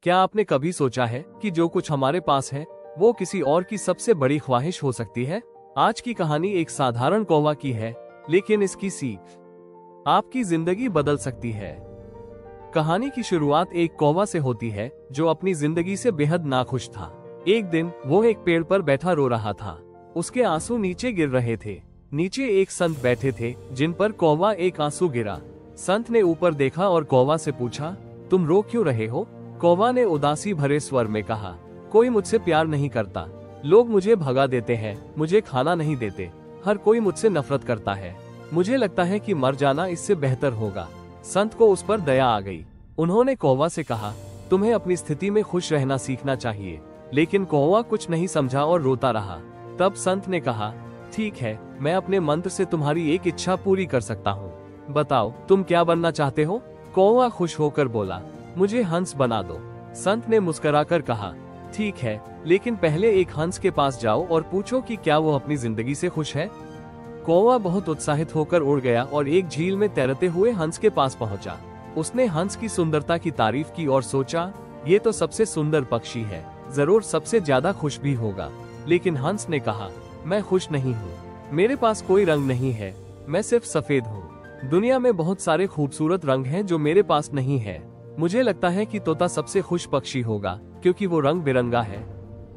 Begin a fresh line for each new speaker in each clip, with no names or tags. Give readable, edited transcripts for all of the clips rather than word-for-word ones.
क्या आपने कभी सोचा है कि जो कुछ हमारे पास है वो किसी और की सबसे बड़ी ख्वाहिश हो सकती है? आज की कहानी एक साधारण कौवा की है, लेकिन इसकी सीख आपकी जिंदगी बदल सकती है। कहानी की शुरुआत एक कौवा से होती है जो अपनी जिंदगी से बेहद नाखुश था। एक दिन वो एक पेड़ पर बैठा रो रहा था। उसके आंसू नीचे गिर रहे थे। नीचे एक संत बैठे थे जिन पर कौवा एक आंसू गिरा। संत ने ऊपर देखा और कौवा से पूछा, तुम रो क्यों रहे हो? कौवा ने उदासी भरे स्वर में कहा, कोई मुझसे प्यार नहीं करता। लोग मुझे भगा देते हैं, मुझे खाना नहीं देते, हर कोई मुझसे नफरत करता है। मुझे लगता है कि मर जाना इससे बेहतर होगा। संत को उस पर दया आ गई। उन्होंने कौवा से कहा, तुम्हें अपनी स्थिति में खुश रहना सीखना चाहिए। लेकिन कौवा कुछ नहीं समझा और रोता रहा। तब संत ने कहा, ठीक है, मैं अपने मंत्र से तुम्हारी एक इच्छा पूरी कर सकता हूँ। बताओ, तुम क्या बनना चाहते हो? कौवा खुश होकर बोला, मुझे हंस बना दो। संत ने मुस्कुराकर कहा, ठीक है, लेकिन पहले एक हंस के पास जाओ और पूछो कि क्या वो अपनी जिंदगी से खुश है। कौवा बहुत उत्साहित होकर उड़ गया और एक झील में तैरते हुए हंस के पास पहुंचा। उसने हंस की सुंदरता की तारीफ की और सोचा, ये तो सबसे सुंदर पक्षी है, जरूर सबसे ज्यादा खुश भी होगा। लेकिन हंस ने कहा, मैं खुश नहीं हूँ, मेरे पास कोई रंग नहीं है, मैं सिर्फ सफेद हूँ। दुनिया में बहुत सारे खूबसूरत रंग हैं जो मेरे पास नहीं है। मुझे लगता है कि तोता सबसे खुश पक्षी होगा क्योंकि वो रंग बिरंगा है।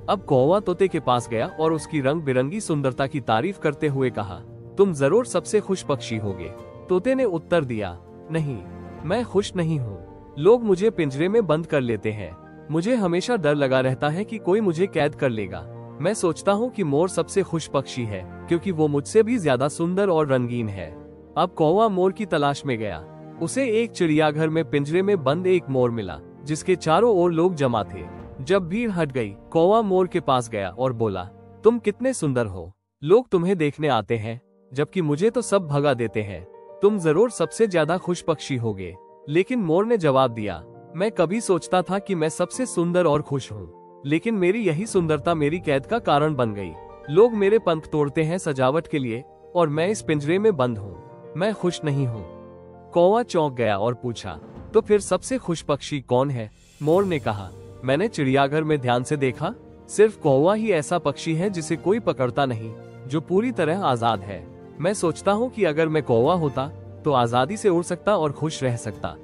अब कौवा तोते के पास गया और उसकी रंग बिरंगी सुंदरता की तारीफ करते हुए कहा, तुम जरूर सबसे खुश पक्षी होगे। तोते ने उत्तर दिया, नहीं, मैं खुश नहीं हूँ। लोग मुझे पिंजरे में बंद कर लेते हैं। मुझे हमेशा डर लगा रहता है कि कोई मुझे कैद कर लेगा। मैं सोचता हूँ कि मोर सबसे खुश पक्षी है क्योंकि वो मुझसे भी ज्यादा सुंदर और रंगीन है। अब कौवा मोर की तलाश में गया। उसे एक चिड़ियाघर में पिंजरे में बंद एक मोर मिला जिसके चारों ओर लोग जमा थे। जब भीड़ हट गई, कौवा मोर के पास गया और बोला, तुम कितने सुंदर हो, लोग तुम्हें देखने आते हैं, जबकि मुझे तो सब भगा देते हैं। तुम जरूर सबसे ज्यादा खुश पक्षी होगे। लेकिन मोर ने जवाब दिया, मैं कभी सोचता था कि मैं सबसे सुंदर और खुश हूँ, लेकिन मेरी यही सुंदरता मेरी कैद का कारण बन गई। लोग मेरे पंख तोड़ते हैं सजावट के लिए और मैं इस पिंजरे में बंद हूँ। मैं खुश नहीं हूँ। कौवा चौंक गया और पूछा, तो फिर सबसे खुश पक्षी कौन है? मोर ने कहा, मैंने चिड़ियाघर में ध्यान से देखा, सिर्फ कौवा ही ऐसा पक्षी है जिसे कोई पकड़ता नहीं, जो पूरी तरह आजाद है। मैं सोचता हूँ कि अगर मैं कौवा होता तो आजादी से उड़ सकता और खुश रह सकता।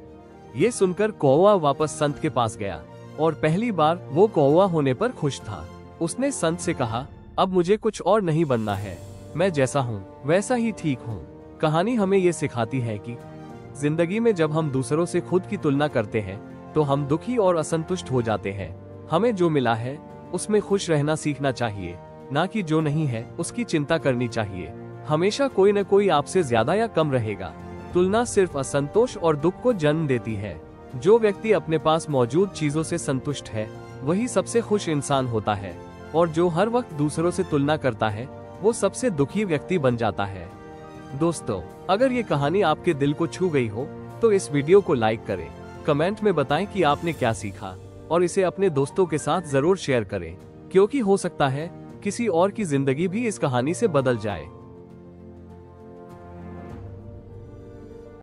ये सुनकर कौवा वापस संत के पास गया और पहली बार वो कौवा होने पर खुश था। उसने संत से कहा, अब मुझे कुछ और नहीं बनना है, मैं जैसा हूँ वैसा ही ठीक हूँ। कहानी हमें ये सिखाती है कि जिंदगी में जब हम दूसरों से खुद की तुलना करते हैं तो हम दुखी और असंतुष्ट हो जाते हैं। हमें जो मिला है उसमें खुश रहना सीखना चाहिए, ना कि जो नहीं है उसकी चिंता करनी चाहिए। हमेशा कोई न कोई आपसे ज्यादा या कम रहेगा। तुलना सिर्फ असंतोष और दुख को जन्म देती है। जो व्यक्ति अपने पास मौजूद चीजों से संतुष्ट है वही सबसे खुश इंसान होता है, और जो हर वक्त दूसरों से तुलना करता है वो सबसे दुखी व्यक्ति बन जाता है। दोस्तों, अगर ये कहानी आपके दिल को छू गई हो तो इस वीडियो को लाइक करें, कमेंट में बताएं कि आपने क्या सीखा और इसे अपने दोस्तों के साथ जरूर शेयर करें, क्योंकि हो सकता है किसी और की जिंदगी भी इस कहानी से बदल जाए।